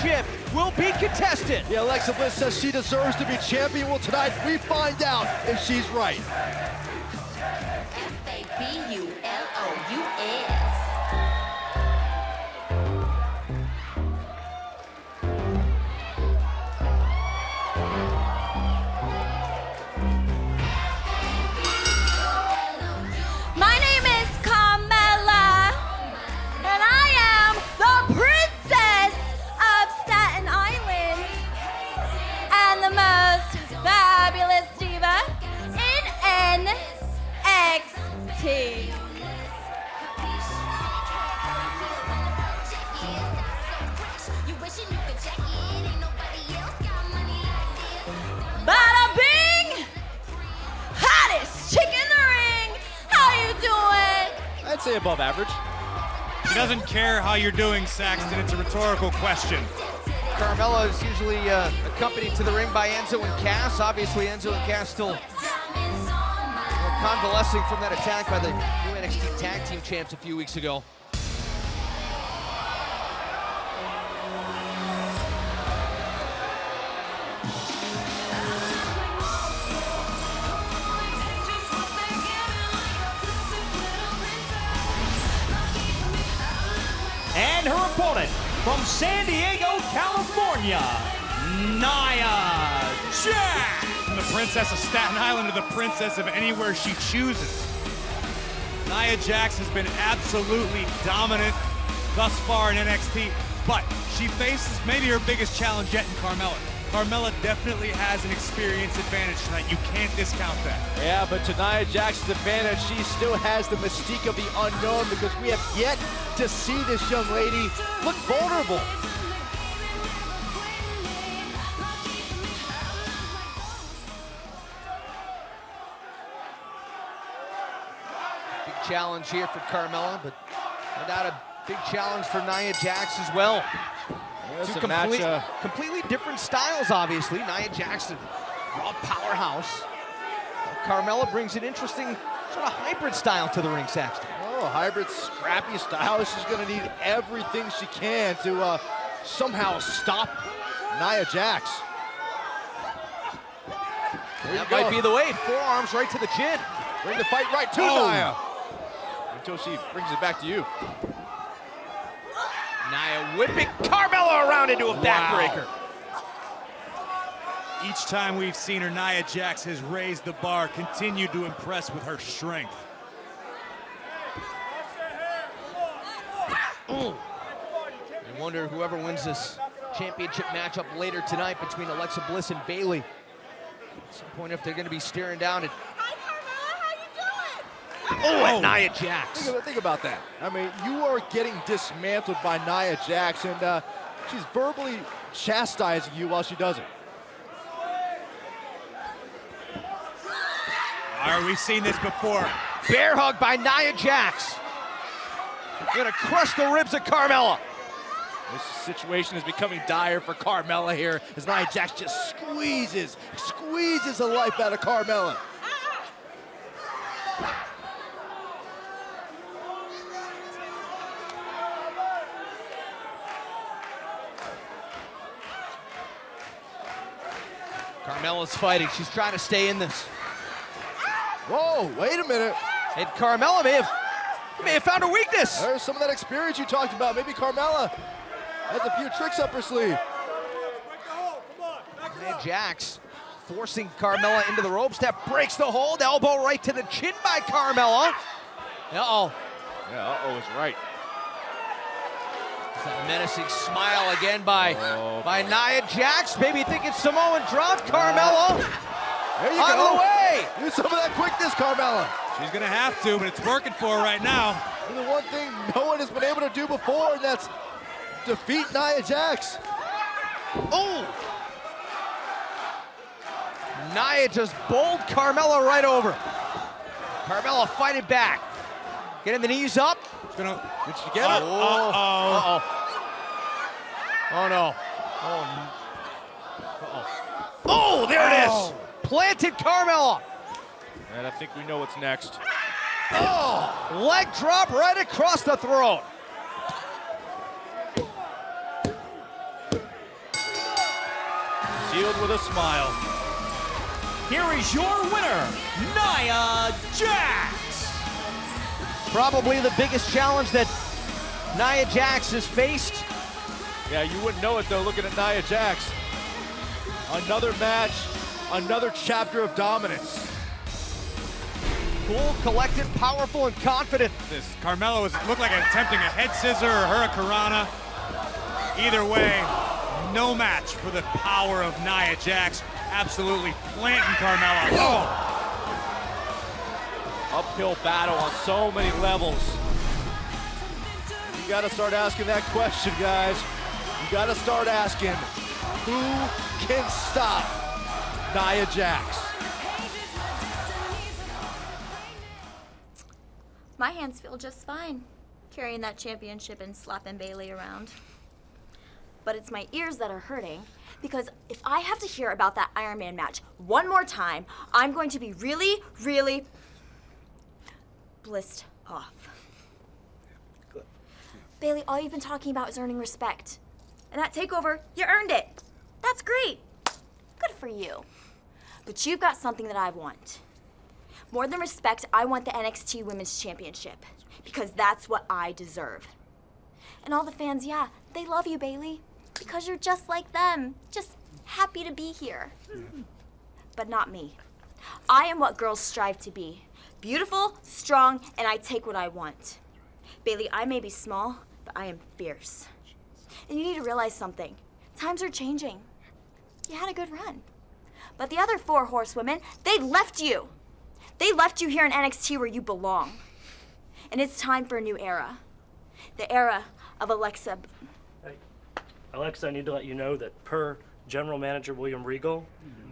championship will be contested. Yeah, Alexa Bliss says she deserves to be champion. Well, tonight we find out if she's right. Fabulous. My name is Carmella, and I am the Princess of Staten Island and the most fabulous diva in NXT. Bada bing! Hottest chick in the ring! How you doing? I'd say above average. He doesn't care how you're doing, Saxton. It's a rhetorical question. Carmella is usually accompanied to the ring by Enzo and Cass. Obviously, Enzo and Cass still convalescing from that attack by the new NXT Tag Team Champs a few weeks ago. And her opponent from San Diego, California, Nia Jax. From the princess of Staten Island to the princess of anywhere she chooses. Nia Jax has been absolutely dominant thus far in NXT, but she faces maybe her biggest challenge yet in Carmella. Carmella definitely has an experience advantage tonight. You can't discount that. Yeah, but to Nia Jax's advantage, she still has the mystique of the unknown because we have yet to see this young lady look vulnerable. Big challenge here for Carmella, but no doubt a big challenge for Nia Jax as well. Two completely different styles, obviously. Nia Jax, a raw powerhouse. Carmella brings an interesting sort of hybrid style to the ring, Saxton. Oh, hybrid, scrappy style. She's going to need everything she can to somehow stop Nia Jax. That might be the way. Forearms right to the chin. Bring the fight right to Nia. Until she brings it back to you. Nia whipping Carmella around into a backbreaker. Each time we've seen her, Nia Jax has raised the bar, continued to impress with her strength. I wonder whoever wins this championship matchup later tonight between Alexa Bliss and Bayley. At some point, if they're going to be staring down at at Nia Jax. Think about that. I mean, you are getting dismantled by Nia Jax, and she's verbally chastising you while she does it. We've seen this before. Bear hug by Nia Jax. Gonna crush the ribs of Carmella. This situation is becoming dire for Carmella here as Nia Jax just squeezes the life out of Carmella. Carmella's fighting. She's trying to stay in this. Whoa, wait a minute. And Carmella may have found her weakness. There's some of that experience you talked about. Maybe Carmella has a few tricks up her sleeve. Nia Jax forcing Carmella into the ropes. That breaks the hold. Elbow right to the chin by Carmella. Uh-oh. Yeah, uh-oh is right. That menacing smile again by Nia Jax. Maybe thinking Samoan drop. Carmella there you out go. of the way. Use some of that quickness, Carmella. She's gonna have to, but it's working for her right now. And the one thing no one has been able to do before, and that's defeat Nia Jax. Oh! Nia just bowled Carmella right over. Carmella fighting back. Getting the knees up. Did she get it? Oh no. Oh, there it is. Planted Carmella. And I think we know what's next. Oh, leg drop right across the throat. Shield with a smile. Here is your winner, Nia Jax. Probably the biggest challenge that Nia Jax has faced. Yeah, you wouldn't know it though looking at Nia Jax. Another match, another chapter of dominance. Cool, collected, powerful, and confident. This Carmella looked like attempting a head scissor or hurricanrana. Either way, no match for the power of Nia Jax. Absolutely planting Carmella. Oh! Uphill battle on so many levels. You gotta start asking that question, guys. You gotta start asking, who can stop Nia Jax? My hands feel just fine carrying that championship and slapping Bailey around. But it's my ears that are hurting, because if I have to hear about that Iron Man match one more time, I'm going to be really, really blissed off. Good. Bailey, all you've been talking about is earning respect. And that takeover, you earned it. That's great. Good for you. But you've got something that I want. More than respect, I want the NXT Women's Championship, because that's what I deserve. And all the fans, yeah, they love you, Bailey, because you're just like them, just happy to be here. But not me. I am what girls strive to be. Beautiful, strong, and I take what I want. Bailey, I may be small, but I am fierce. And you need to realize something. Times are changing. You had a good run. But the other 4 horsewomen, they left you. They left you here in NXT where you belong. And it's time for a new era. The era of Alexa. Hey, Alexa, I need to let you know that per General Manager William Regal,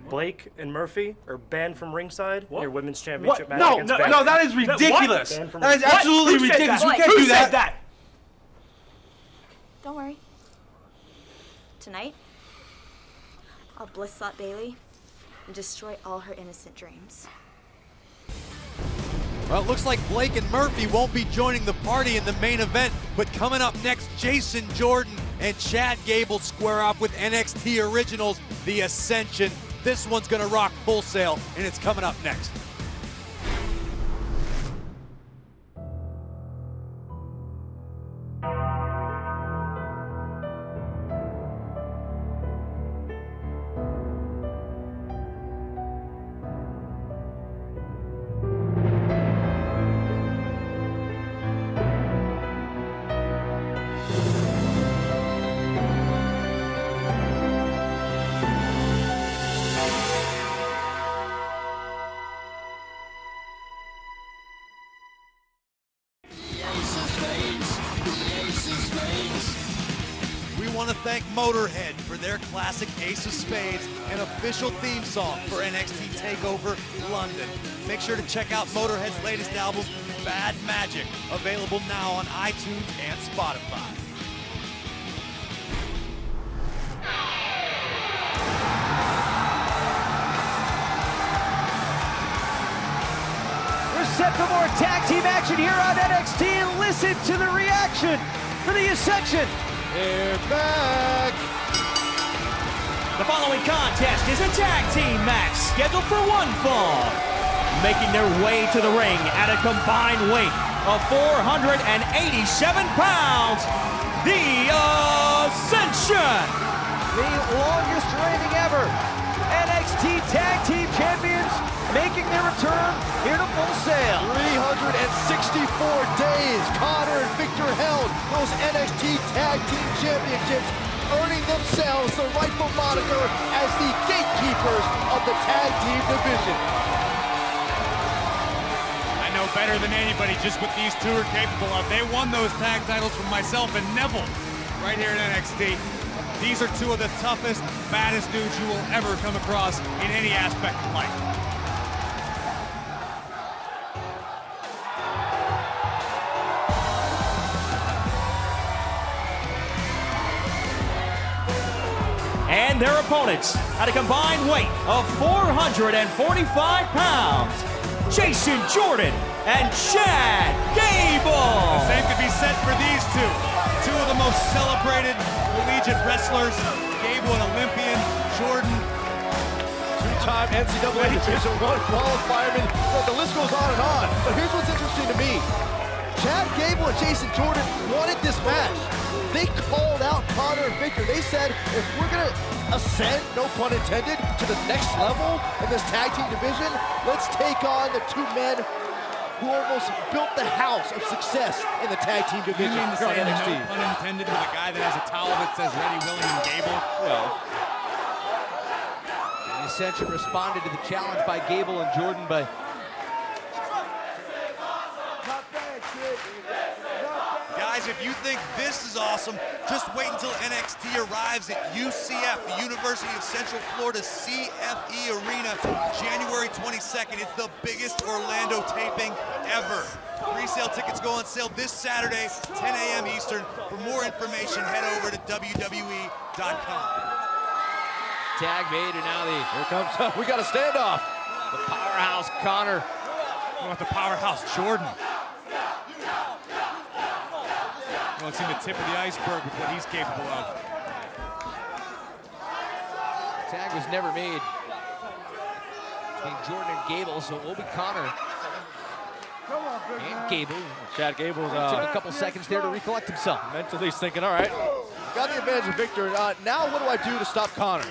Blake and Murphy are banned from ringside. Your women's championship match No, against no, Becky. no, that is ridiculous. Banned from That is ringside. absolutely Who said ridiculous. that? We can't Who do said that. that? Don't worry. Tonight, I'll bliss slap Bailey and destroy all her innocent dreams. Well, it looks like Blake and Murphy won't be joining the party in the main event, but coming up next, Jason Jordan and Chad Gable square off with NXT Originals, The Ascension. This one's gonna rock Full Sail, and it's coming up next. We want to thank Motorhead for their classic Ace of Spades, an official theme song for NXT TakeOver London. Make sure to check out Motorhead's latest album, Bad Magic, available now on iTunes and Spotify. We're set for more tag team action here on NXT, and listen to the reaction for The Ascension. They're back. The following contest is a tag team match scheduled for one fall. Making their way to the ring at a combined weight of 487 pounds, The Ascension. The longest reigning ever NXT Tag Team Champions making their return here to Full Sail. 364 days Connor and Victor held those NXT Tag Team Championships, earning themselves the rightful moniker as the gatekeepers of the tag team division. I know better than anybody just what these two are capable of. They won those tag titles from myself and Neville right here in NXT. These are two of the toughest, baddest dudes you will ever come across in any aspect of life. And their opponents at a combined weight of 445 pounds, Jason Jordan and Chad Gable. The same could be said for these two of the most celebrated collegiate wrestlers. Gable, an Olympian, Jordan, two-time NCAA Division I qualifier. I mean, look, the list goes on and on. But here's what's interesting to me. Chad Gable and Jason Jordan wanted this match. They called out Conor and Victor. They said, if we're going to ascend, no pun intended, to the next level in this tag team division, let's take on the two men who almost built the house of success in the tag team You division mean to from say NXT. no pun intended with a guy that has a towel that says Ready, Willing, and Gable? Well, The Ascension responded to the challenge by Gable and Jordan, but Guys, if you think this is awesome, just wait until NXT arrives at UCF, the University of Central Florida CFE Arena, January 22nd. It's the biggest Orlando taping ever. Resale tickets go on sale this Saturday, 10 a.m. Eastern. For more information, head over to WWE.com. tag made, and now here comes, we got a standoff. the powerhouse Conor. What about the powerhouse Jordan? Well, it's in the tip of the iceberg with what he's capable of. Tag was never made between Jordan and Gable, so it will be Conor and Gable. Chad Gable's Took a couple seconds there to recollect himself. mentally thinking, all right, got the advantage of Victor. Now what do I do to stop Conor?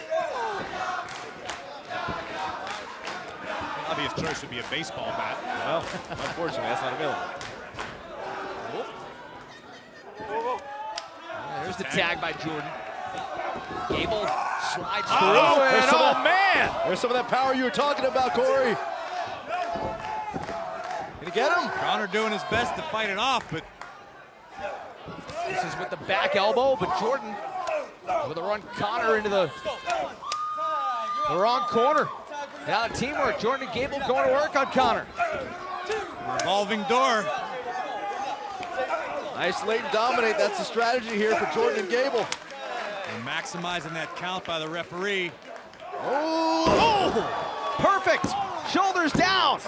The obvious choice would be a baseball bat. Well, unfortunately, that's not available. There's the tag by Jordan. Gable slides through. There's and some of that, there's some of that power you were talking about, Corey. Can you get him? Conor doing his best to fight it off, but This is with the back elbow, but Jordan with a run Conor into the wrong corner. Now the teamwork. Jordan and Gable going to work on Conor. revolving door. Isolate and dominate. That's the strategy here for Jordan and Gable. And maximizing that count by the referee. Oh! Perfect! Shoulders down!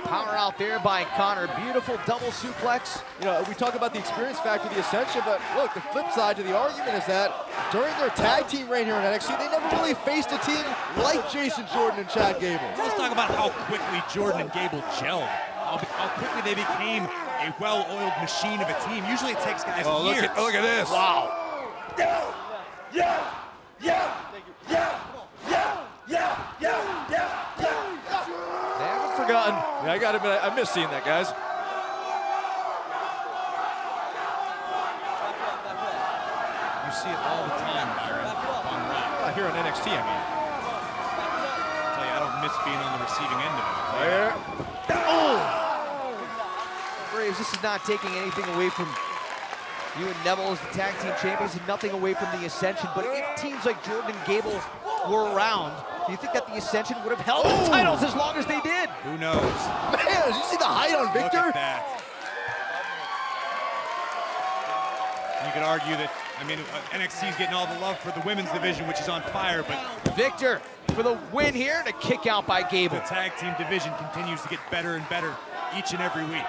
Power out there by Conor. Beautiful double suplex. You know, we talk about the experience factor of the Ascension, but look, the flip side to the argument is that during their tag team reign here in NXT, they never really faced a team like Jason Jordan and Chad Gable. Let's talk about how quickly Jordan and Gable gelled. How quickly they became a well-oiled machine of a team. Usually it takes guys years. Look at this. Wow. They haven't forgotten. Yeah, I gotta admit, I miss seeing that, guys. You see it all the time, Byron, on Raw. Here on NXT, I mean. I tell you, I don't miss being on the receiving end of it. There. Braves, this is not taking anything away from you and Neville as the tag team champions, and nothing away from the Ascension. But if teams like Jordan and Gable were around, do you think that the Ascension would have held the titles as long as they did? Who knows? Man, did you see the height on Victor? Look at that. You could argue that, I mean, NXT is getting all the love for the women's division, which is on fire, but Victor for the win here, and a kick out by Gable. the tag team division continues to get better and better each and every week.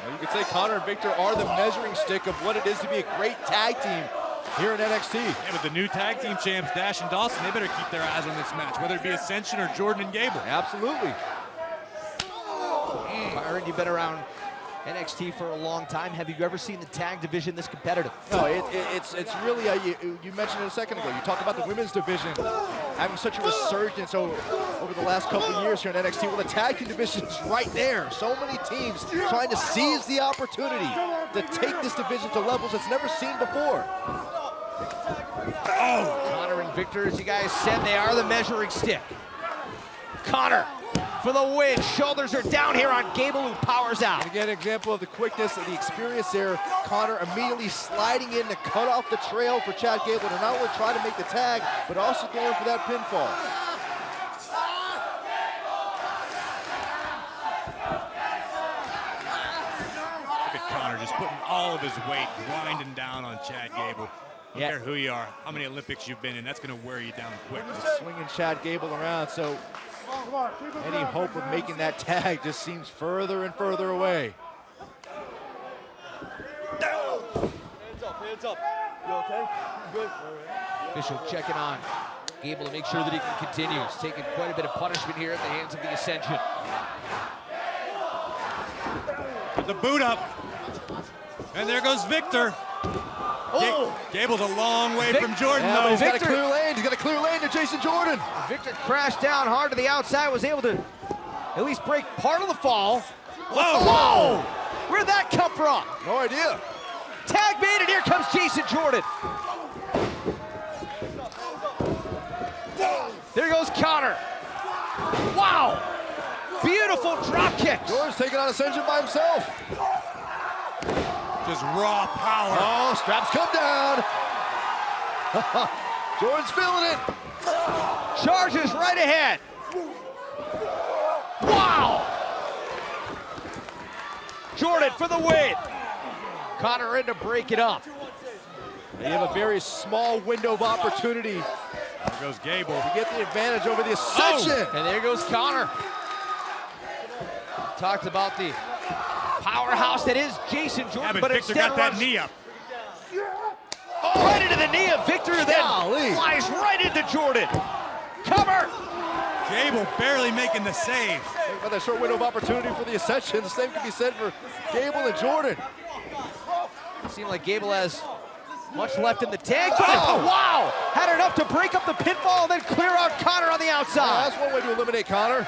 Well, you could say Conor and Victor are the measuring stick of what it is to be a great tag team here in NXT. Yeah, but the new tag team champs, Dash and Dawson, they better keep their eyes on this match, whether it be Ascension or Jordan and Gable. Absolutely. Byron, you've been around NXT for a long time. Have you ever seen the tag division this competitive? No, it's really, you mentioned it a second ago. You talk about the women's division having such a resurgence over the last couple of years here in NXT. Well, the tag team division is right there. So many teams trying to seize the opportunity to take this division to levels it's never seen before. Oh, Conor and Victor, as you guys said, they are the measuring stick. Conor for the win. Shoulders are down here on Gable, who powers out. And again, an example of the quickness and the experience there. Conor immediately sliding in to cut off the trail for Chad Gable to not only try to make the tag, but also going for that pinfall. Look at Conor just putting all of his weight grinding down on Chad Gable. I don't care who you are, how many Olympics you've been in, that's going to wear you down quick. Swinging Chad Gable around, so any hope of making that tag just seems further and further away. Hands up. You okay? You good? Official checking on Gable to make sure that he can continue. He's taking quite a bit of punishment here at the hands of the Ascension. With the boot up. And there goes Victor. Oh! Gable's a long way from Jordan, Yeah, but though. he's got a Victor- clear lane. He's got a clear lane to Jason Jordan. Victor crashed down hard to the outside, was able to at least break part of the fall. Whoa! Whoa! Where'd that come from? No idea. Tag made, and here comes Jason Jordan. There goes Connor. Wow! Beautiful drop kicks. Jordan's taking on Ascension by himself. Just raw power. Oh, straps come down. Jordan's feeling it. Charges right ahead. Wow! Jordan for the win. Connor in to break it up. They have a very small window of opportunity There goes Gable. to get the advantage over the Ascension. And there goes Connor. Talked about the powerhouse that is Jason Jordan, Yeah, but but Victor instead got that runs knee up. right into the knee of Victor, then Golly. flies right into Jordan. Cover. Gable barely making the save. Think about that short window of opportunity for the Ascension. The same can be said for Gable and Jordan. Seemed like Gable has much left in the tank. Oh, wow! Had enough to break up the pinfall and then clear out Connor on the outside. That's one way to eliminate Connor.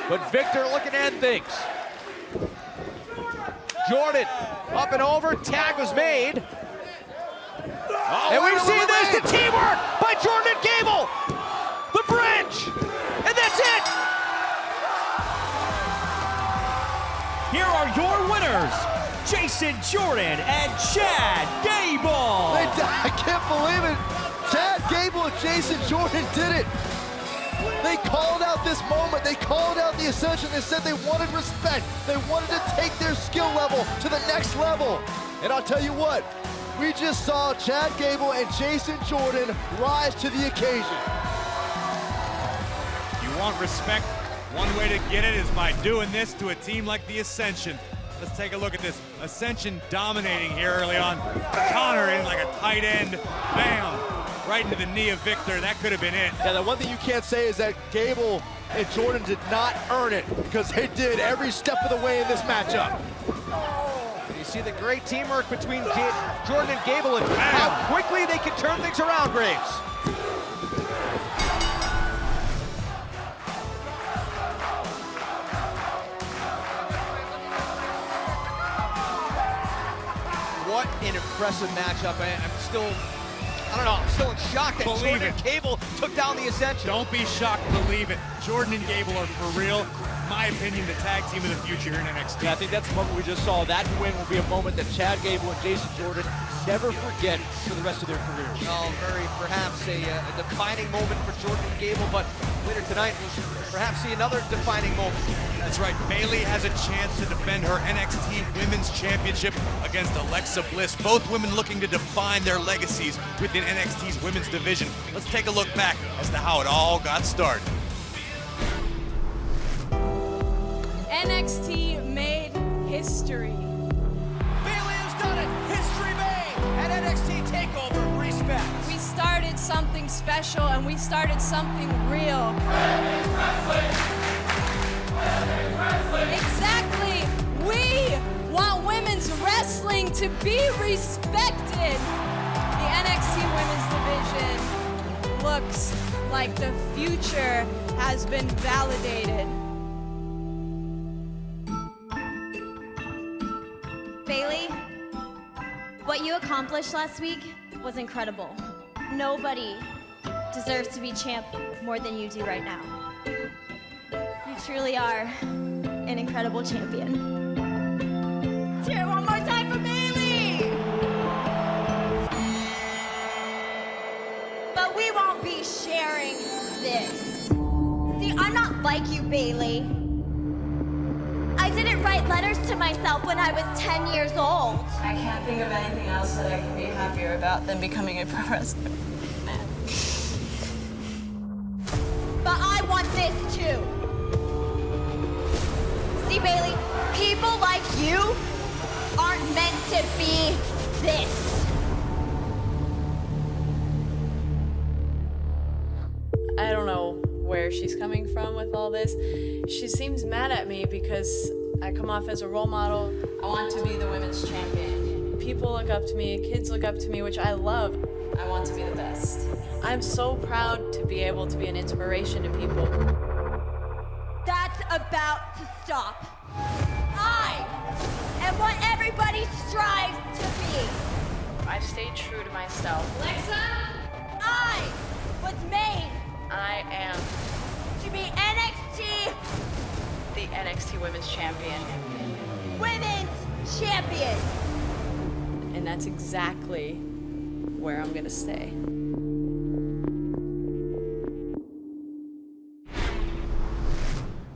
But Victor looking to end things. Jordan up and over. Tag was made. And we've seen this, the teamwork by Jordan and Gable. The bridge. And that's it. Here are your winners, Jason Jordan and Chad Gable. I can't believe it. Chad Gable and Jason Jordan did it. They called out this moment. They called out the Ascension. They said they wanted respect. They wanted to take their skill level to the next level. And I'll tell you what, we just saw Chad Gable and Jason Jordan rise to the occasion. You want respect? One way to get it is by doing this to a team like the Ascension. Let's take a look at this. Ascension dominating here early on. Connor in like a tight end. Bam! Right into the knee of Victor. That could have been it. Yeah, the one thing you can't say is that Gable and Jordan did not earn it, because they did every step of the way in this matchup. You see the great teamwork between Jordan and Gable and how quickly they can turn things around, Graves. What an impressive matchup. I'm still in shock that Believe Jordan it. and Gable took down the Ascension. Don't be shocked, believe it. Jordan and Gable are for real. In my opinion, the tag team of the future here in NXT. Yeah, I think that's the moment we just saw. That win will be a moment that Chad Gable and Jason Jordan never forget for the rest of their careers. Oh, perhaps a defining moment for Jordan and Gable, but later tonight we'll perhaps see another defining moment. That's right. Bayley has a chance to defend her NXT Women's Championship against Alexa Bliss. Both women looking to define their legacies within NXT's women's division. Let's take a look back as to how it all got started. NXT made history. Bayley has done it. History made at NXT TakeOver. Respect. We started something special and we started something real. Exactly. We want women's wrestling to be respected. The NXT women's division looks like the future has been validated. Bayley, what you accomplished last week was incredible. Nobody deserves to be champ more than you do right now. You truly are an incredible champion. Let's hear it one more time for Bayley! But we won't be sharing this. See, I'm not like you, Bayley. I didn't write letters to myself when I was 10 years old. I can't think of anything else that I can be happier about than becoming a pro wrestler. But I want this too. See, Bayley, people like you aren't meant to be this. I don't know where she's coming from with all this. She seems mad at me because I come off as a role model. I want to be the women's champion. People look up to me, kids look up to me, which I love. I want to be the best. I'm so proud to be able to be an inspiration to people. That's about to stop. I am what everybody strives to be. I've stayed true to myself. Alexa, I was made I am to be NXT the NXT Women's Champion. Women's Champion. And that's exactly where I'm gonna stay.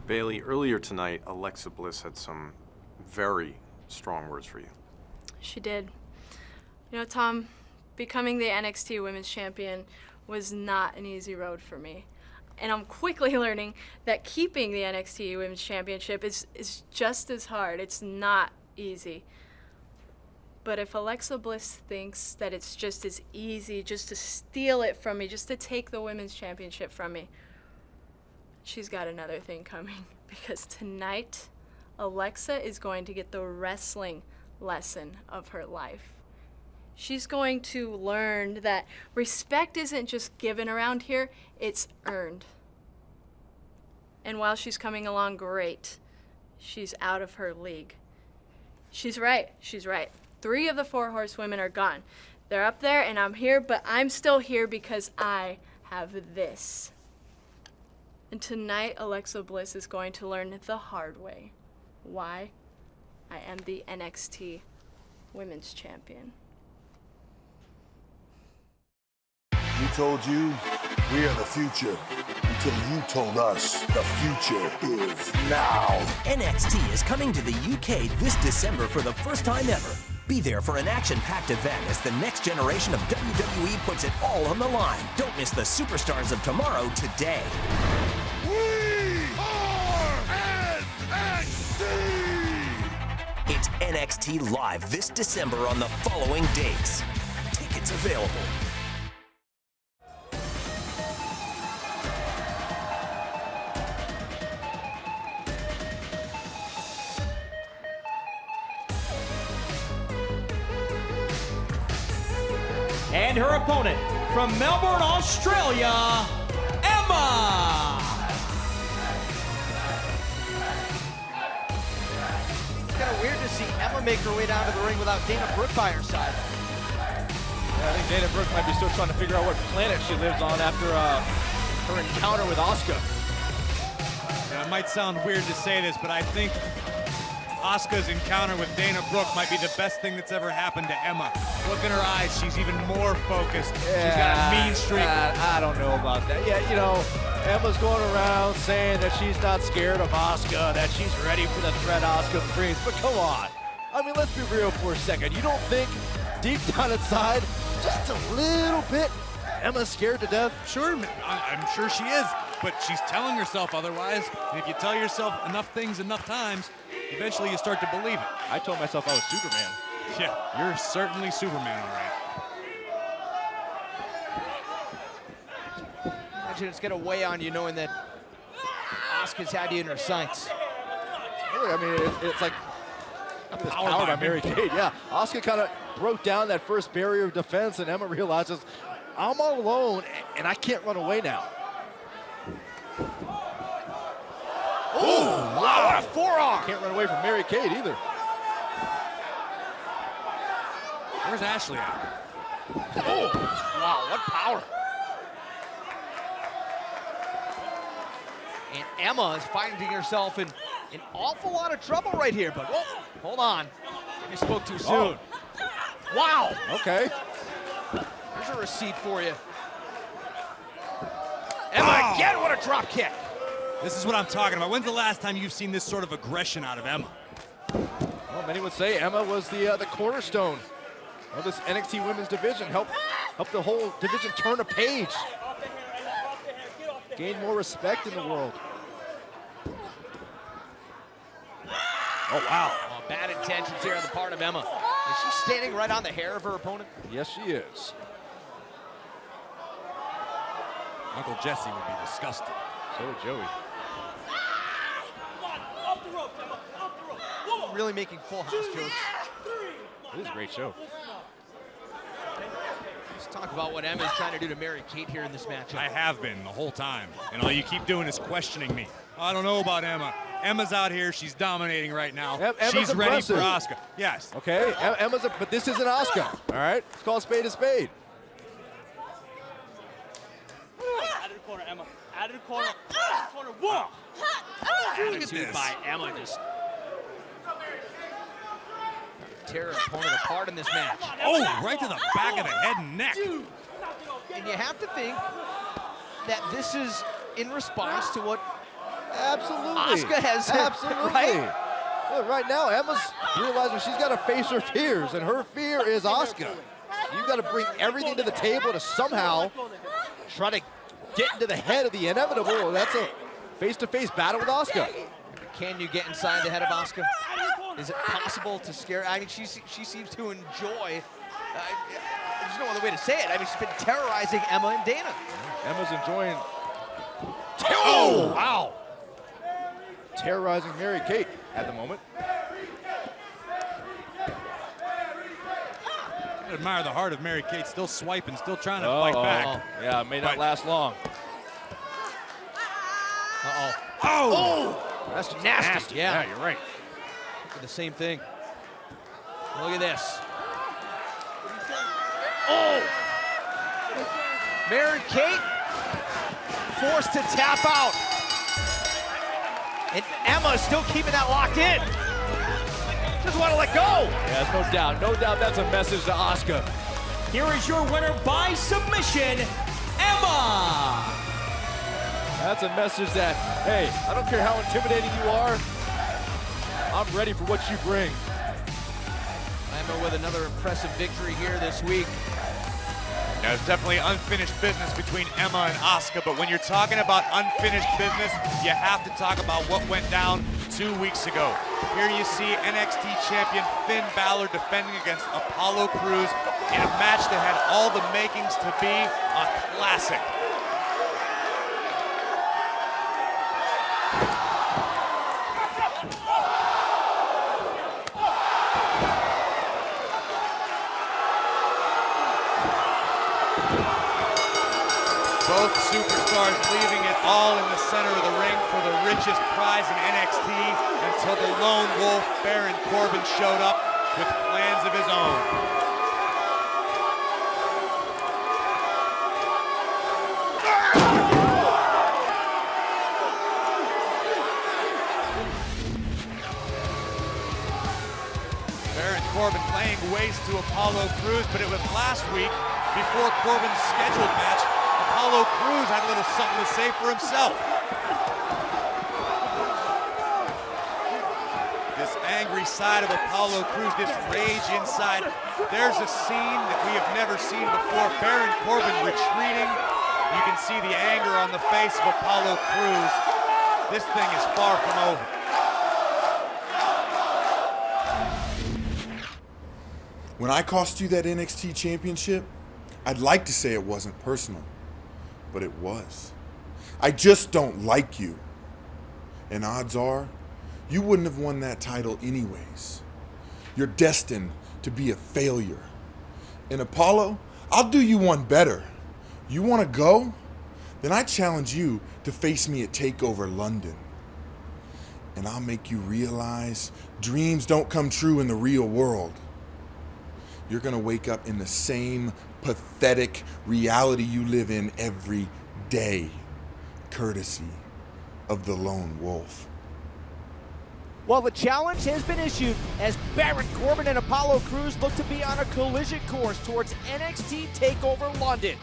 Bayley, earlier tonight, Alexa Bliss had some very strong words for you. She did. You know, Tom, becoming the NXT Women's Champion was not an easy road for me. And I'm quickly learning that keeping the NXT Women's Championship is just as hard. It's not easy. But if Alexa Bliss thinks that it's just as easy just to steal it from me, just to take the Women's Championship from me, she's got another thing coming. Because tonight, Alexa is going to get the wrestling lesson of her life. She's going to learn that respect isn't just given around here, it's earned. And while she's coming along great, she's out of her league. She's right. 3 of the 4 horsewomen are gone. They're up there and I'm here, but I'm still here because I have this. And tonight, Alexa Bliss is going to learn the hard way why I am the NXT Women's Champion. We told you we are the future until you told us the future is now. NXT is coming to the UK this December for the first time ever. Be there for an action-packed event as the next generation of WWE puts it all on the line. Don't miss the superstars of tomorrow today. We are NXT! It's NXT Live this December on the following dates. Tickets available. And her opponent from Melbourne, Australia, Emma. It's kind of weird to see Emma make her way down to the ring without Dana Brooke by her side. Yeah, I think Dana Brooke might be still trying to figure out what planet she lives on after her encounter with Asuka. It might sound weird to say this, but I think Asuka's encounter with Dana Brooke might be the best thing that's ever happened to Emma. Look in her eyes, she's even more focused. Yeah, she's got a mean streak. I don't know about that. Yeah, you know, Emma's going around saying that she's not scared of Asuka, that she's ready for the threat Asuka brings. But come on. I mean, let's be real for a second. You don't think deep down inside, just a little bit, Emma's scared to death? Sure, I'm sure she is, but she's telling herself otherwise. And if you tell yourself enough things enough times, eventually you start to believe it. I told myself I was Superman. Yeah, you're certainly Superman, all right. Imagine it's going to weigh on you knowing that Asuka's had you in her sights. Really, I mean, it's like powered by Mary Kate. Yeah, Asuka kind of broke down that first barrier of defense, and Emma realizes, I'm all alone, and I can't run away now. Oh, wow, what a forearm! Can't run away from Mary Kate either. Where's Ashley at? Oh, wow, what power. And Emma is finding herself in an awful lot of trouble right here, but oh, hold on. You spoke too soon. Oh. Wow. Okay. Here's a receipt for you. Emma again, what a drop kick. This is what I'm talking about. When's the last time you've seen this sort of aggression out of Emma? Well, many would say Emma was the cornerstone of this NXT Women's division. Help the whole division turn a page. Gain more respect in the world. Oh, wow. Oh, bad intentions here on the part of Emma. Is she standing right on the hair of her opponent? Yes, she is. Uncle Jesse would be disgusted. So would Joey. Really making Full House jokes. This is a great show. Let's talk about what Emma's trying to do to Mary Kate here in this matchup. I have been the whole time, and all you keep doing is questioning me. I don't know about Emma. Emma's out here. She's dominating right now. Emma's She's ready impressive. for Asuka. Yes. Okay, but this isn't Asuka. All right, let's call a spade a spade. Out of the corner, Emma. Out of the corner. Out of the corner. Whoa! Attitude by Emma just tear her opponent apart in this match. Oh, right to the back of the head and neck. And you have to think that this is in response to what Absolutely. Asuka has said, Absolutely. right? Look, right now, Emma's realizing she's got to face her fears, and her fear is Asuka. You got to bring everything to the table to somehow try to get into the head of the inevitable. That's a face-to-face battle with Asuka. Can you get inside the head of Asuka? Is it possible to scare? I mean, she seems to enjoy. There's no other way to say it. I mean, she's been terrorizing Emma and Dana. Emma's enjoying. Oh, wow. Terrorizing Mary Kate at the moment. I admire the heart of Mary Kate, still swiping, still trying to fight back. Yeah, it may not last long. Uh-oh. Oh! That's nasty. Yeah, you're right. Look at the same thing. Look at this. Oh! Mary Kate forced to tap out. And Emma still keeping that locked in. Doesn't want to let go. Yeah, there's no doubt. No doubt that's a message to Asuka. Here is your winner by submission, Emma. That's a message that, hey, I don't care how intimidating you are, I'm ready for what you bring. Emma with another impressive victory here this week. Now, it's definitely unfinished business between Emma and Asuka, but when you're talking about unfinished business, you have to talk about what went down 2 weeks ago. Here you see NXT champion Finn Balor defending against Apollo Crews in a match that had all the makings to be a classic. Both superstars leaving it all in the center of the ring for the richest prize in NXT until the lone wolf Baron Corbin showed up with plans of his own. Baron Corbin laying waste to Apollo Crews, but it was last week before Corbin's scheduled match. Apollo Crews had a little something to say for himself. This angry side of Apollo Crews, this rage inside. There's a scene that we have never seen before. Baron Corbin retreating. You can see the anger on the face of Apollo Crews. This thing is far from over. When I cost you that NXT championship, I'd like to say it wasn't personal, but it was. I just don't like you. And odds are, you wouldn't have won that title anyways. You're destined to be a failure. And Apollo, I'll do you one better. You want to go? Then I challenge you to face me at TakeOver London. And I'll make you realize dreams don't come true in the real world. You're gonna wake up in the same pathetic reality you live in every day, courtesy of the lone wolf. Well, the challenge has been issued as Baron Corbin and Apollo Crews look to be on a collision course towards NXT TakeOver London.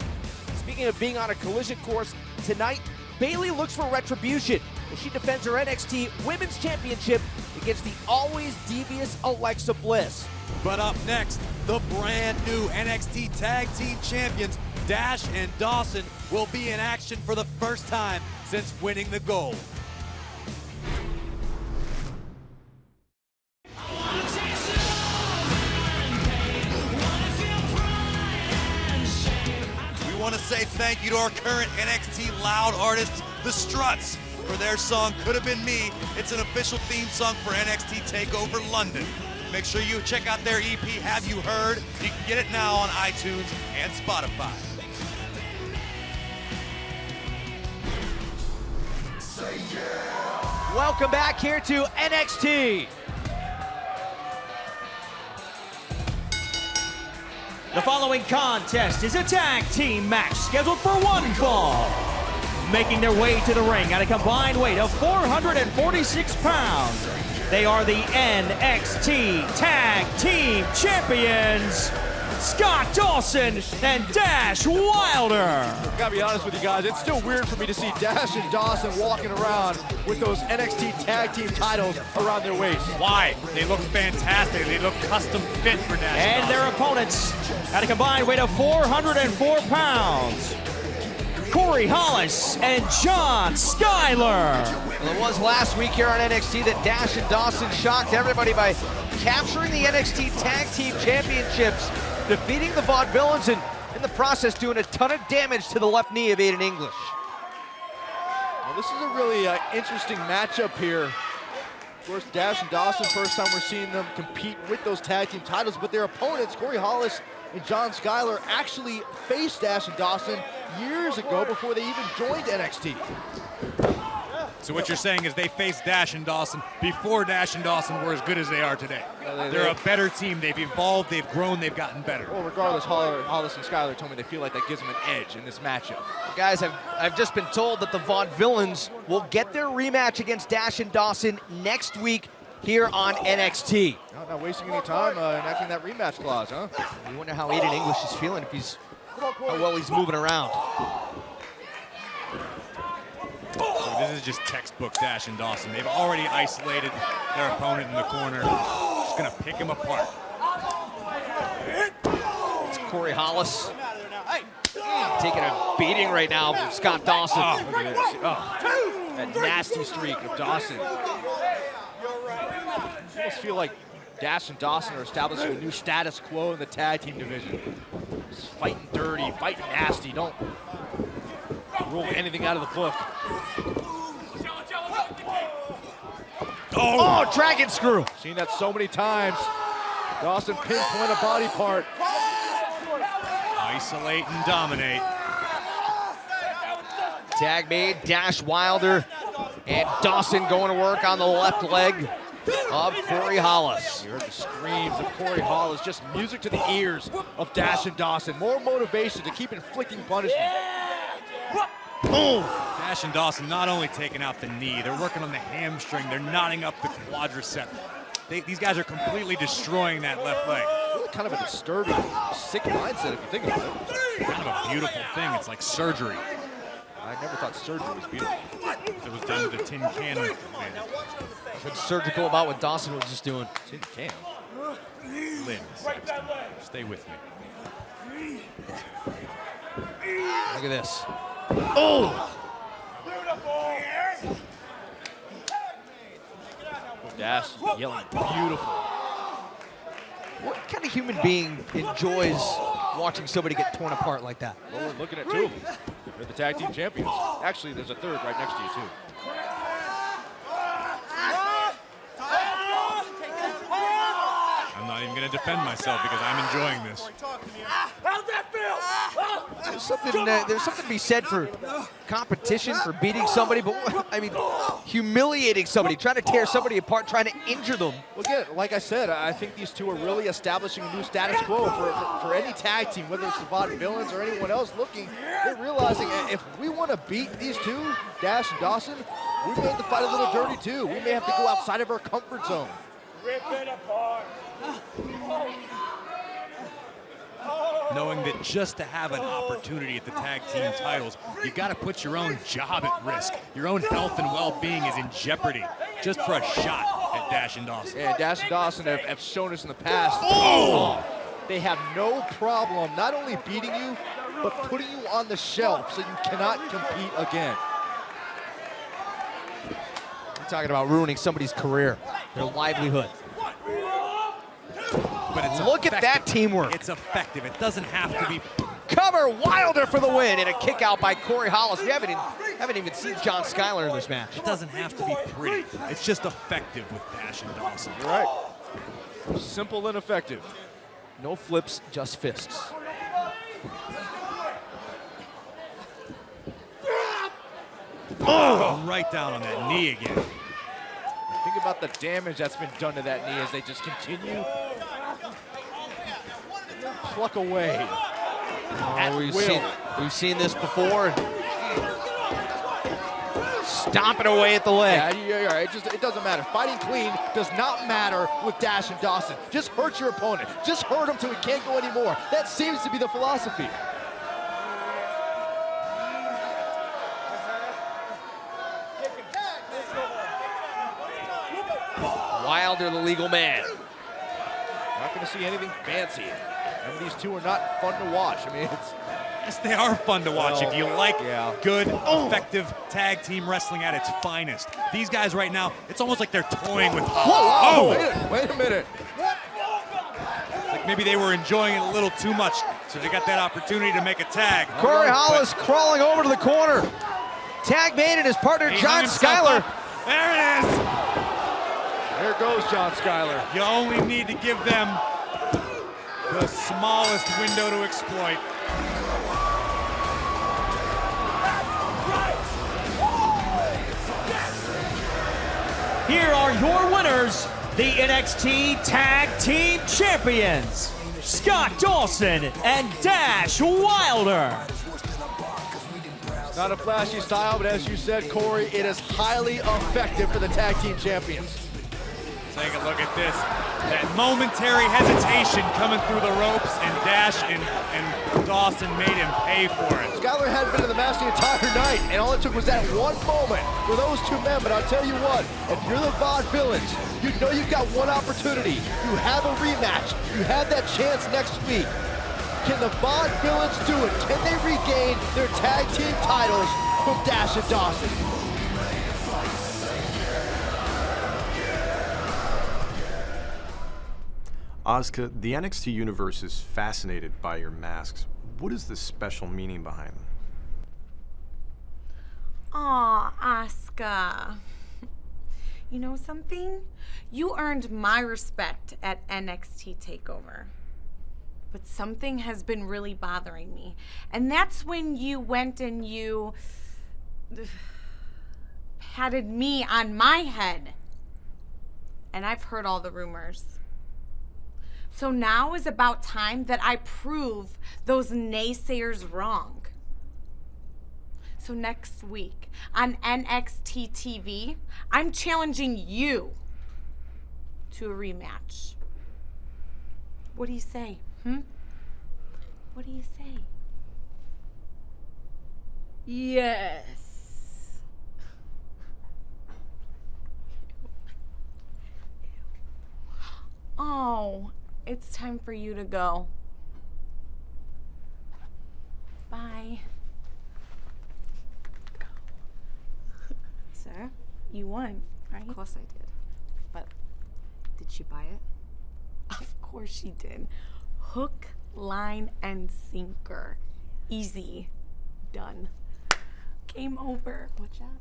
Speaking of being on a collision course, tonight, Bayley looks for retribution as she defends her NXT Women's Championship against the always devious Alexa Bliss. But up next, the brand new NXT Tag Team Champions, Dash and Dawson, will be in action for the first time since winning the gold. We want to say thank you to our current NXT Loud artists, The Struts, for their song Could Have Been Me. It's an official theme song for NXT TakeOver London. Make sure you check out their EP, Have You Heard? You can get it now on iTunes and Spotify. Welcome back here to NXT. The following contest is a tag team match scheduled for one fall. Making their way to the ring at a combined weight of 446 pounds, they are the NXT Tag Team Champions, Scott Dawson and Dash Wilder. Gotta be honest with you guys, it's still weird for me to see Dash and Dawson walking around with those NXT Tag Team titles around their waist. Why? They look fantastic. They look custom fit for Dash. And their opponents at a combined weight of 404 pounds, Corey Hollis and John Skyler. Well, it was last week here on NXT that Dash and Dawson shocked everybody by capturing the NXT Tag Team Championships, defeating the Vaudevillains, and in the process doing a ton of damage to the left knee of Aiden English. Well, this is a really interesting matchup here. Of course, Dash and Dawson, first time we're seeing them compete with those tag team titles, but their opponents, Corey Hollis and John Skyler, actually faced Dash and Dawson years ago before they even joined NXT. So what you're saying is they faced Dash and Dawson before Dash and Dawson were as good as they are today. They're a better team. They've evolved, they've grown, they've gotten better. Well, regardless, Hollis and Skyler told me they feel like that gives them an edge in this matchup. Guys, I've just been told that the Vaudevillains will get their rematch against Dash and Dawson next week here on NXT. Not wasting any time enacting that rematch clause, huh? I wonder how Aiden English is feeling, how well he's moving around. So this is just textbook Dash and Dawson. They've already isolated their opponent in the corner. Just gonna pick him apart. It's Corey Hollis taking a beating right now from Scott Dawson. Oh, look at this. Oh, that nasty streak of Dawson. I almost feel like Dash and Dawson are establishing a new status quo in the tag team division. Just fighting dirty, fighting nasty. Don't rule anything out of the book. Oh, dragon screw. Seen that so many times. Dawson pinpoint a body part. Isolate and dominate. Tag made, Dash Wilder and Dawson going to work on the left leg of Corey Hollis. You heard the screams of Corey Hollis, just music to the ears of Dash and Dawson. More motivation to keep inflicting punishment. Boom! Dash and Dawson not only taking out the knee, they're working on the hamstring, they're knotting up the quadricep. These guys are completely destroying that left leg. Really kind of a disturbing, sick mindset if you think about it. Kind of a beautiful thing, it's like surgery. I never thought surgery was beautiful. It was done to the tin can man. What's surgical about what Dawson was just doing? Tin can. Lynn, stay with me. Look at this. Oh! Dash yelling beautiful. What kind of human being enjoys watching somebody get torn apart like that? Well, we're looking at two of them. They're the tag team champions. Actually, there's a third right next to you, too. I'm not even going to defend myself because I'm enjoying this. How's that feel? There's something to be said for competition, for beating somebody, but I mean, humiliating somebody, trying to tear somebody apart, trying to injure them. Well, again, like I said, I think these two are really establishing a new status quo for any tag team, whether it's the Vaudevillains or anyone else looking. They're realizing if we want to beat these two, Dash and Dawson, we may have to fight a little dirty too. We may have to go outside of our comfort zone. Rip it apart. Knowing that just to have an opportunity at the tag team titles, you got to put your own job at risk. Your own health and well-being is in jeopardy just for a shot at Dash and Dawson. Yeah, Dash and Dawson have shown us in the past. They have no problem not only beating you, but putting you on the shelf so you cannot compete again. We're talking about ruining somebody's career, their livelihood. But it's Look at that teamwork. It's effective. It doesn't have to be cover. Wilder for the win, and a kick out by Corey Hollis. We haven't even seen John Skyler in this match. It doesn't have to be pretty. It's just effective with Dash and Dawson. You're right. Simple and effective. No flips, just fists. Oh, right down on that knee again. Think about the damage that's been done to that knee as they just continue pluck away. At will. We've seen this before. Stomping away at the leg. Yeah, it doesn't matter. Fighting clean does not matter with Dash and Dawson. Just hurt your opponent. Just hurt him till he can't go anymore. That seems to be the philosophy. Wilder, the legal man. Not going to see anything fancy. And these two are not fun to watch. I mean, it's... Yes, they are fun to watch if you like good, effective tag team wrestling at its finest. These guys right now, it's almost like they're toying with Hollis. Wait a minute. Like maybe they were enjoying it a little too much, so they got that opportunity to make a tag. Corey Hollis crawling over to the corner. Tag made and his partner John Skyler. There it is. There goes John Skyler. You only need to give them the smallest window to exploit. Here are your winners, the NXT Tag Team Champions, Scott Dawson and Dash Wilder. Not a flashy style, but as you said, Corey, it is highly effective for the tag team champions. Take a look at this. That momentary hesitation coming through the ropes, and Dash and Dawson made him pay for it. Skyler hadn't been in the match the entire night, and all it took was that one moment for those two men. But I'll tell you what, if you're the Vaudevillains, you know you've got one opportunity. You have a rematch. You have that chance next week. Can the Vaudevillains do it? Can they regain their tag team titles from Dash and Dawson? Asuka, the NXT universe is fascinated by your masks. What is the special meaning behind them? Aw, Asuka. You know something? You earned my respect at NXT TakeOver. But something has been really bothering me. And that's when you went and you patted me on my head. And I've heard all the rumors. So now is about time that I prove those naysayers wrong. So next week on NXT TV, I'm challenging you to a rematch. What do you say? What do you say? Yes. Oh, it's time for you to go. Bye. Sarah? You won, right? Of course I did. But did she buy it? Of course she did. Hook, line, and sinker. Easy. Done. Game over. Watch out.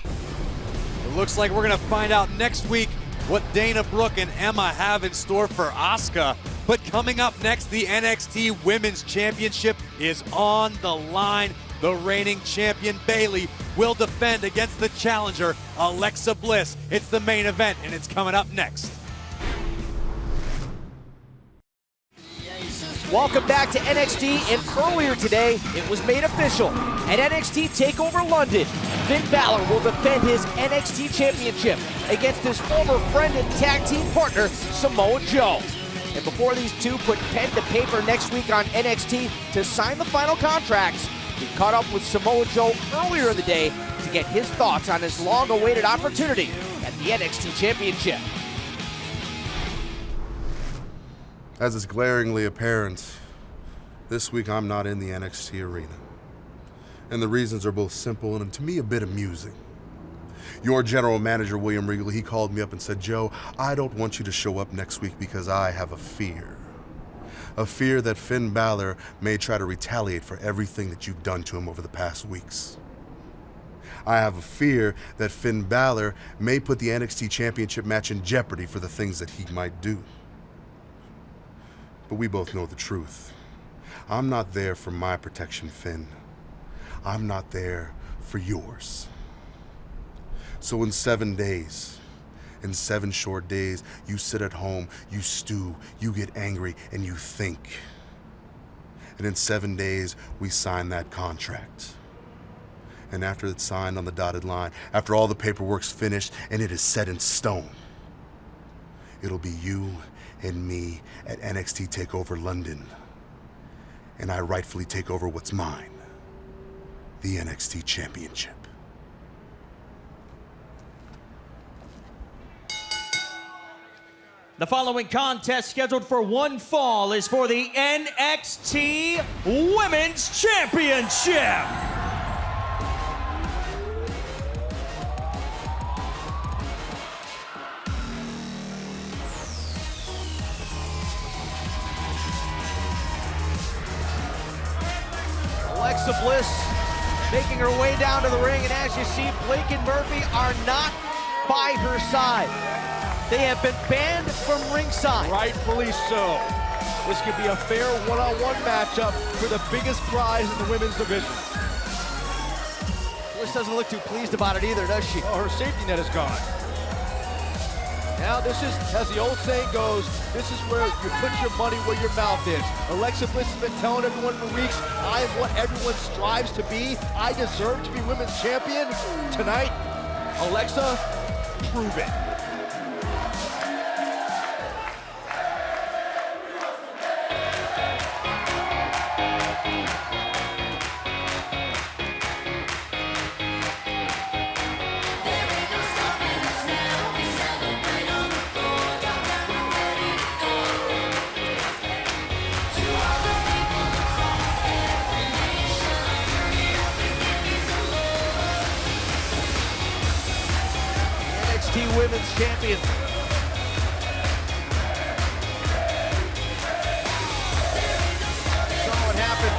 It looks like we're going to find out next week what Dana Brooke and Emma have in store for Asuka. But coming up next, the NXT Women's Championship is on the line. The reigning champion Bayley will defend against the challenger Alexa Bliss. It's the main event, and it's coming up next. Welcome back to NXT, and earlier today, it was made official. At NXT TakeOver London, Finn Balor will defend his NXT Championship against his former friend and tag team partner, Samoa Joe. And before these two put pen to paper next week on NXT to sign the final contracts, we caught up with Samoa Joe earlier in the day to get his thoughts on his long-awaited opportunity at the NXT Championship. As is glaringly apparent, this week I'm not in the NXT arena. And the reasons are both simple and to me a bit amusing. Your general manager, William Regal, he called me up and said, Joe, I don't want you to show up next week because I have a fear. A fear that Finn Balor may try to retaliate for everything that you've done to him over the past weeks. I have a fear that Finn Balor may put the NXT Championship match in jeopardy for the things that he might do. But we both know the truth. I'm not there for my protection, Finn. I'm not there for yours. So in 7 days, in 7 short days, you sit at home, you stew, you get angry, and you think. And in 7 days, we sign that contract. And after it's signed on the dotted line, after all the paperwork's finished and it is set in stone, it'll be you and me at NXT TakeOver London. And I rightfully take over what's mine, the NXT Championship. The following contest, scheduled for one fall, is for the NXT Women's Championship. Alexa Bliss making her way down to the ring, and as you see, Blake and Murphy are not by her side. They have been banned from ringside. Rightfully so. This could be a fair one-on-one matchup for the biggest prize in the women's division. Bliss doesn't look too pleased about it either, does she? Oh, her safety net is gone. Now this is, as the old saying goes, this is where you put your money where your mouth is. Alexa Bliss has been telling everyone for weeks, I am what everyone strives to be. I deserve to be women's champion. Tonight, Alexa, prove it. Women's champion. Saw what happened.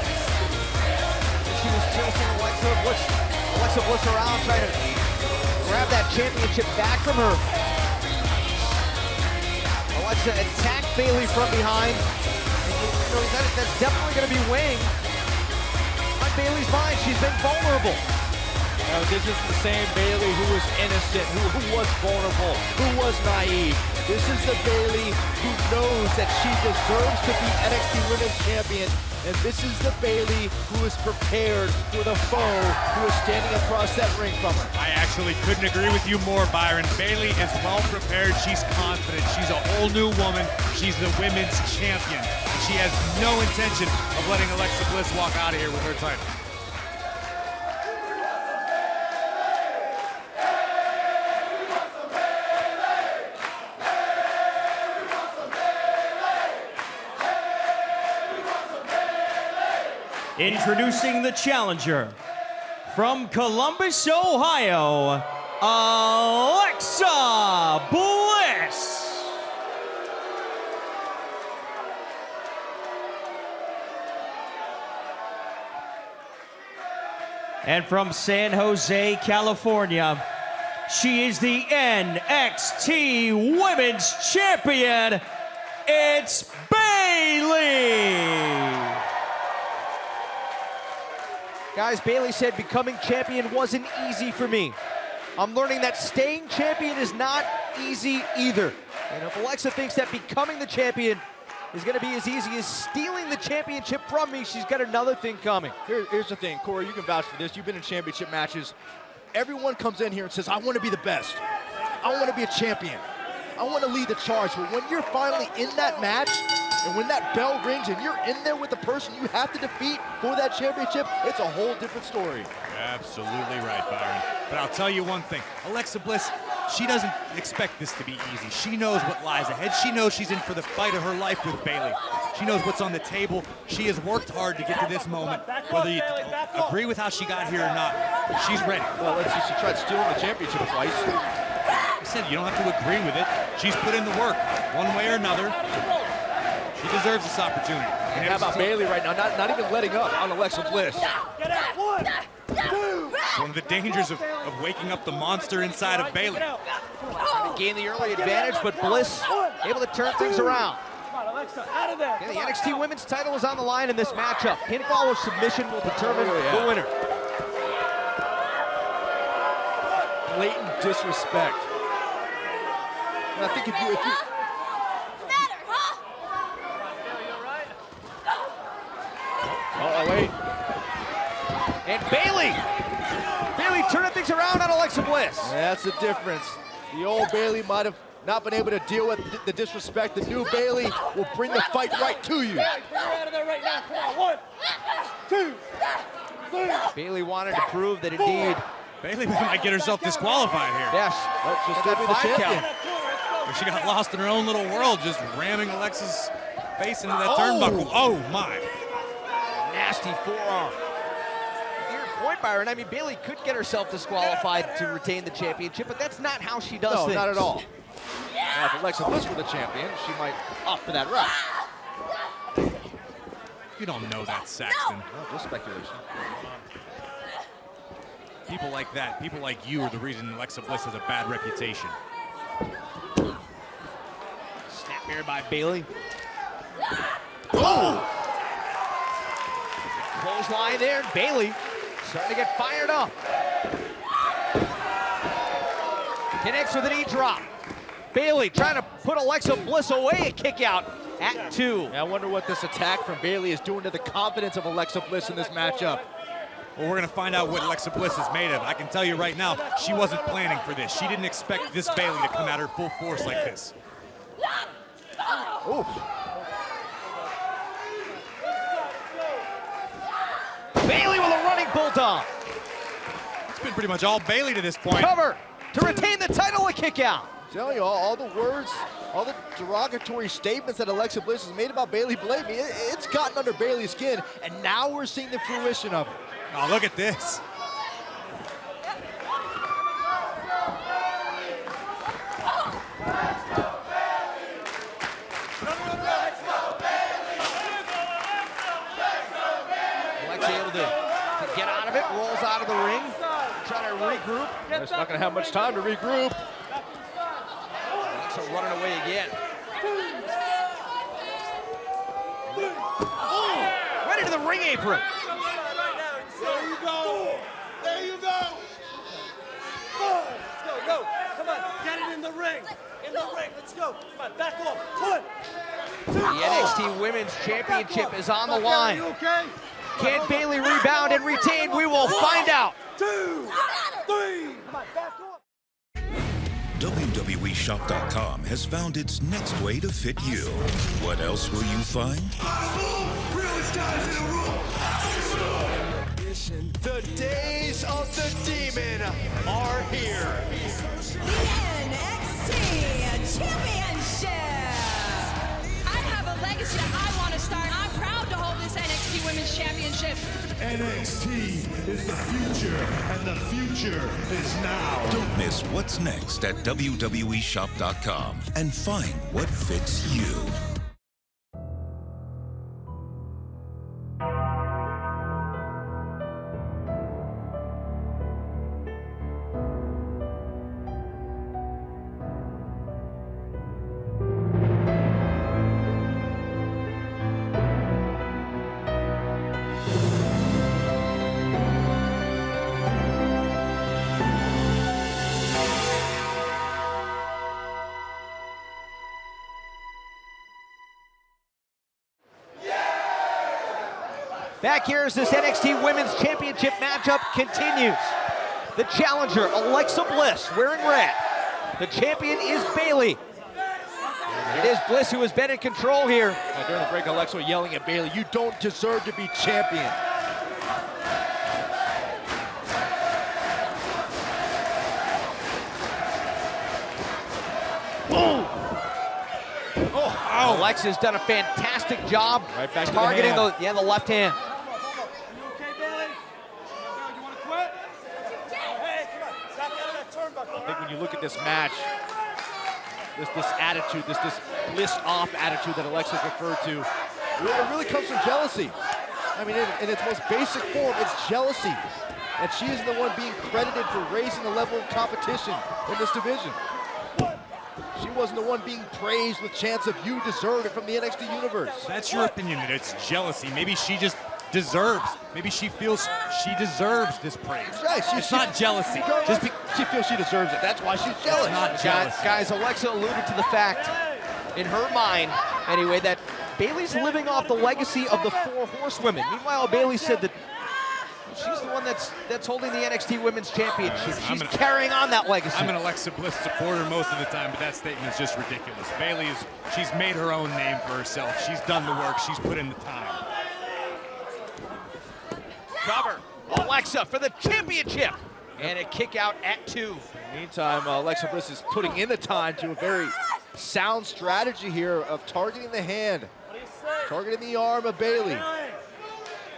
She was chasing Alexa Bliss around, trying to grab that championship back from her. Alexa attacked Bayley from behind. You know, that's definitely going to be weighing on Bayley's mind. She's been vulnerable. This is the same Bayley who was innocent, who was vulnerable, who was naive. This is the Bayley who knows that she deserves to be NXT Women's Champion. And this is the Bayley who is prepared for the foe who is standing across that ring from her. I actually couldn't agree with you more, Byron. Bayley is well prepared. She's confident. She's a whole new woman. She's the women's champion. And she has no intention of letting Alexa Bliss walk out of here with her title. Introducing the challenger from Columbus, Ohio, Alexa Bliss. And from San Jose, California, she is the NXT Women's Champion. It's Bayley. Guys, Bayley said becoming champion wasn't easy for me. I'm learning that staying champion is not easy either. And if Alexa thinks that becoming the champion is going to be as easy as stealing the championship from me, she's got another thing coming. Here's the thing, Corey, you can vouch for this. You've been in championship matches. Everyone comes in here and says, I want to be the best. I want to be a champion. I want to lead the charge. But when you're finally in that match, and when that bell rings and you're in there with the person you have to defeat for that championship, it's a whole different story. Absolutely right, Byron. But I'll tell you one thing. Alexa Bliss, she doesn't expect this to be easy. She knows what lies ahead. She knows she's in for the fight of her life with Bayley. She knows what's on the table. She has worked hard to get to this moment. Whether you agree with how she got here or not, she's ready. Well, let's see, she tried stealing the championship twice. I said, you don't have to agree with it. She's put in the work, one way or another. She deserves this opportunity. And how about Bayley right now? Not even letting up on Alexa Bliss. Get out. 1, 2. It's one of the dangers of waking up the monster inside of Bayley. Trying to gain the early advantage, but Bliss able to turn things around. Come on, Alexa, out of there. Yeah, the NXT Women's title is on the line in this matchup. Pinfall or submission will determine the winner. Blatant disrespect. And I think if you oh, wait. And Bayley turning things around on Alexa Bliss. Yeah, that's the difference. The old Bayley might have not been able to deal with the disrespect. The new Bayley will bring the fight right to you. Bring her out of there right now. Come on, 1, 2, 3. Bayley wanted to prove that indeed Bayley might get herself disqualified here. yes, She'll at still be the that 5 champion. count. But she got lost in her own little world, just ramming Alexa's face into that turnbuckle. Oh my. Nasty forearm. To your point, Byron, I mean, Bayley could get herself disqualified to retain the championship, but that's not how she does things. No, not at all. Now, if Alexa Bliss were the champion, she might opt for that route. You don't know that, Saxton. No, just speculation. People like that, people like you are the reason Alexa Bliss has a bad reputation. Snap here by Bayley. Oh! Clothesline there. Bayley starting to get fired up. Connects with an knee drop. Bayley trying to put Alexa Bliss away. A kick out at 2. Yeah, I wonder what this attack from Bayley is doing to the confidence of Alexa Bliss in this matchup. Well, we're going to find out what Alexa Bliss is made of. I can tell you right now, she wasn't planning for this. She didn't expect this Bayley to come at her full force like this. Ooh. Bayley with a running bulldog. It's been pretty much all Bayley to this point. Cover to retain the title. A kick out. I'm telling you, all the words, all the derogatory statements that Alexa Bliss has made about Bayley Blamey, it's gotten under Bayley's skin, and now we're seeing the fruition of it. Oh, look at this. Alexa able to get out of it, rolls out of the ring, trying to regroup. It's not going to have much time to regroup. Alexa running away again. Ready to the ring apron. There you go. There you go. Let's go, go. Come on, get it in the ring. In the ring, let's go. Come on, back off. 1, 2. The NXT Women's Championship is on the line. You okay? Can Bayley rebound and retain? We will find out. 2, 3. Come on, back off. WWEshop.com has found its next way to fit you. What else will you find? The days of the demon are here. The NXT Championship. I have a legacy that I want to start. I'm proud to hold this NXT Women's Championship. NXT is the future, and the future is now. Don't miss what's next at WWEshop.com and find what fits you. Back here as this NXT Women's Championship matchup continues. The challenger, Alexa Bliss, wearing red. The champion is Bayley. It is Bliss who has been in control here. During the break, Alexa yelling at Bayley, "You don't deserve to be champion." Oh, Alexa's done a fantastic job right back targeting to the left hand. You okay, Bayley? You want to quit? Hey, come on. Stop out of that turnbuckle. I think when you look at this match, this attitude, this Bliss off attitude that Alexa referred to. It really comes from jealousy. I mean, in its most basic form, it's jealousy. And she is the one being credited for raising the level of competition in this division. She wasn't the one being praised with chants of "you deserve it" from the NXT universe. That's your opinion, that it's jealousy. Maybe she just deserves, maybe she feels she deserves this praise. Right, it's not jealousy. She feels she deserves it. That's why she's jealous. It's not jealous. Guys, Alexa alluded to the fact, in her mind anyway, that Bayley's living off the legacy of the 4 horsewomen. Meanwhile, Bayley said that she's the one that's holding the NXT Women's Championship. She's carrying on that legacy. I'm an Alexa Bliss supporter most of the time, but that statement is just ridiculous. Bayley she's made her own name for herself. She's done the work. She's put in the time. Cover. Alexa for the championship. And a kick out at 2. In the meantime, Alexa Bliss is putting in the time to a very sound strategy here of targeting the hand, targeting the arm of Bayley.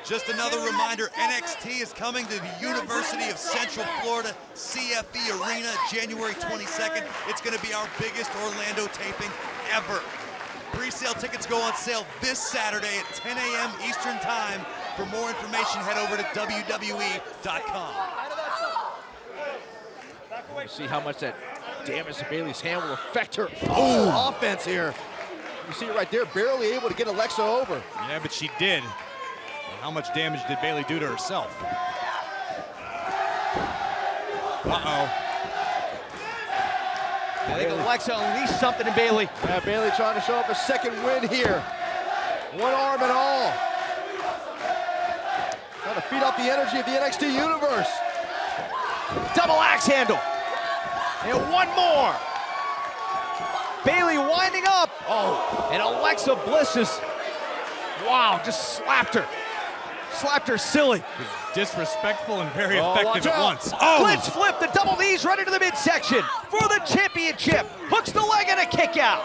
Just another reminder, NXT is coming to the University of Central Florida CFE Arena January 22nd. It's going to be our biggest Orlando taping ever. Pre-sale tickets go on sale this Saturday at 10 a.m. Eastern Time. For more information, head over to WWE.com. See how much that damage to Bayley's hand will affect her offense here. You see it right there, barely able to get Alexa over. Yeah, but she did. How much damage did Bayley do to herself? Uh-oh. I think Alexa unleashed something in Bayley. Yeah, Bayley trying to show up a second win here. One arm and all. Trying to feed off the energy of the NXT universe. Double axe handle. And one more. Bayley winding up. Oh, and Alexa Bliss is, wow, just slapped her. Slapped her silly. Disrespectful and very effective at once. Blitz flip, the double knees right into the midsection for the championship. Hooks the leg and a kick out.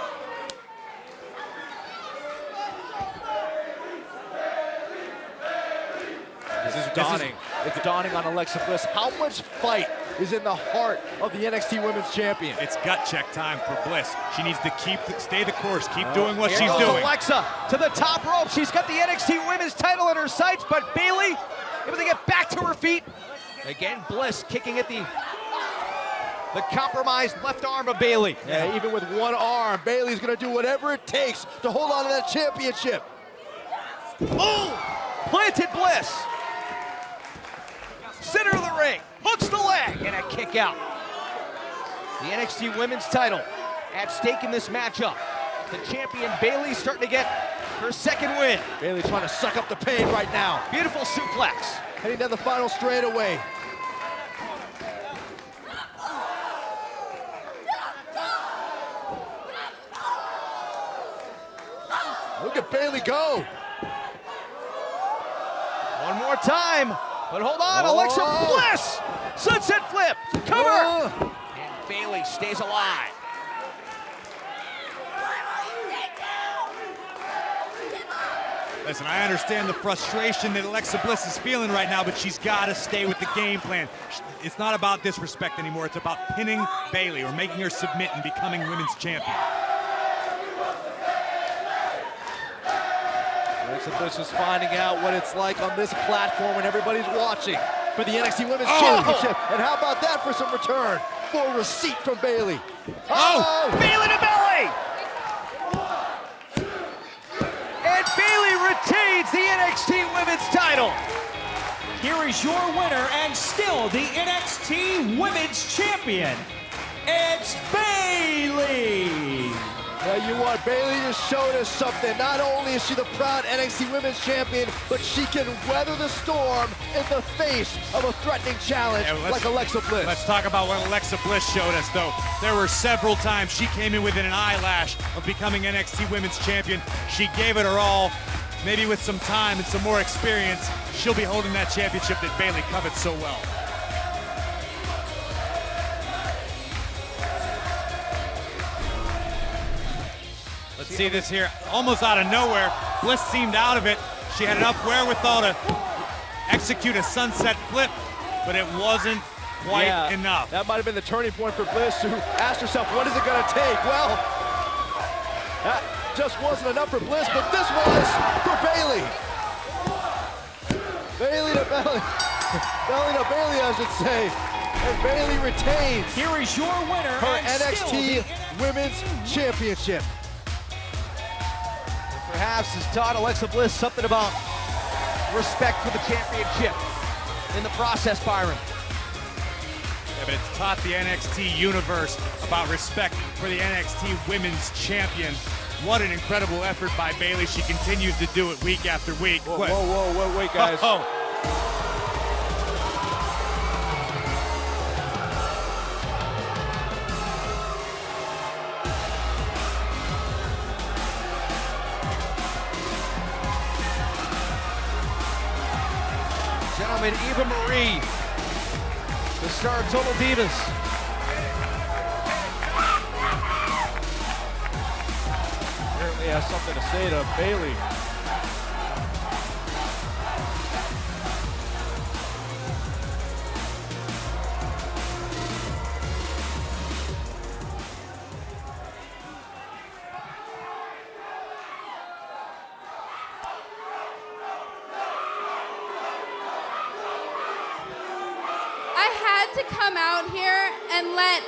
It's dawning on Alexa Bliss. How much fight is in the heart of the NXT Women's Champion? It's gut check time for Bliss. She needs to stay the course, keep doing what she's doing. Alexa to the top rope. She's got the NXT Women's title in her sights, but Bayley able to get back to her feet. Again, Bliss kicking at the compromised left arm of Bayley. Yeah, even with one arm, Bayley's gonna do whatever it takes to hold on to that championship. Oh! Planted Bliss. Center of the ring, hooks the leg, and a kick out. The NXT Women's title at stake in this matchup. The champion Bayley starting to get her second win. Bayley trying to suck up the pain right now. Beautiful suplex. Heading down the final straightaway. Look at Bayley go. One more time. But hold on, Alexa Bliss! Sunset flip, cover! And Bayley stays alive. Listen, I understand the frustration that Alexa Bliss is feeling right now, but she's got to stay with the game plan. It's not about disrespect anymore. It's about pinning Bayley or making her submit and becoming women's champion. Alexa Bliss is finding out what it's like on this platform when everybody's watching for the NXT Women's Championship. And how about that for some return? For receipt from Bayley. Bayley to belly! And Bayley retains the NXT Women's title. Here is your winner and still the NXT Women's Champion. It's Bayley! Well, you what? Bayley just showed us something. Not only is she the proud NXT Women's Champion, but she can weather the storm in the face of a threatening challenge like Alexa Bliss. Let's talk about what Alexa Bliss showed us, though. There were several times she came in within an eyelash of becoming NXT Women's Champion. She gave it her all. Maybe with some time and some more experience, she'll be holding that championship that Bayley covets so well. Let's see this here, almost out of nowhere. Bliss seemed out of it. She had enough wherewithal to execute a sunset flip, but it wasn't quite enough. That might have been the turning point for Bliss, who asked herself, what is it going to take? Well, that just wasn't enough for Bliss, but this was for Bayley. Bayley to Bayley. Belly to Bayley, I should say. And Bayley retains. Here is your winner, her and NXT Women's Championship. Perhaps has taught Alexa Bliss something about respect for the championship in the process, Byron. Yeah, but it's taught the NXT universe about respect for the NXT Women's Champion. What an incredible effort by Bayley. She continues to do it week after week. Whoa, wait, guys. Gentlemen, Eva Marie, the star of Total Divas. Apparently has something to say to Bayley. To come out here and let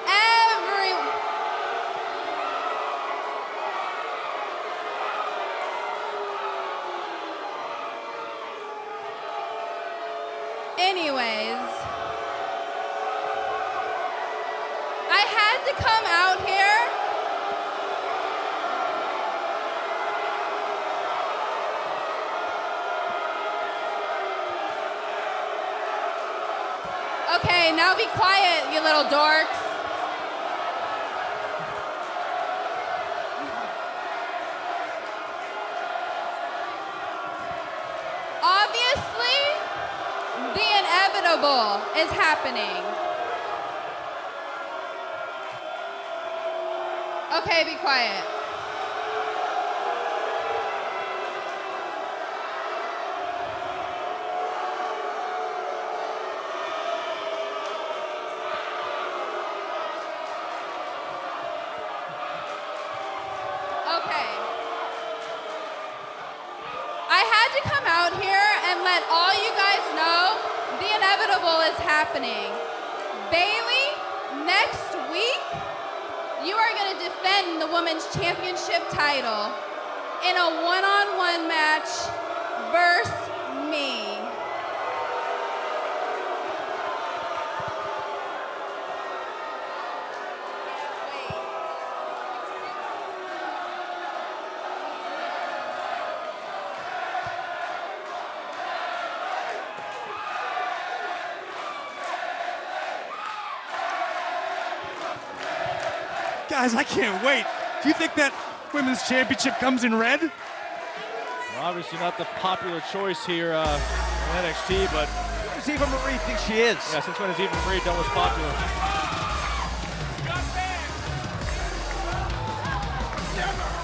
everyone. Anyways, I had to come out here Okay, now be quiet, you little dorks. Obviously, the inevitable is happening. Okay, be quiet. Let all you guys know the inevitable is happening. Bayley, next week, you are going to defend the Women's Championship title in a one-on-one match versus me. Guys, I can't wait. Do you think that Women's Championship comes in red? Well, obviously not the popular choice here in NXT, but who does Eva Marie think she is? Yeah, since when has Eva Marie done what's popular? Never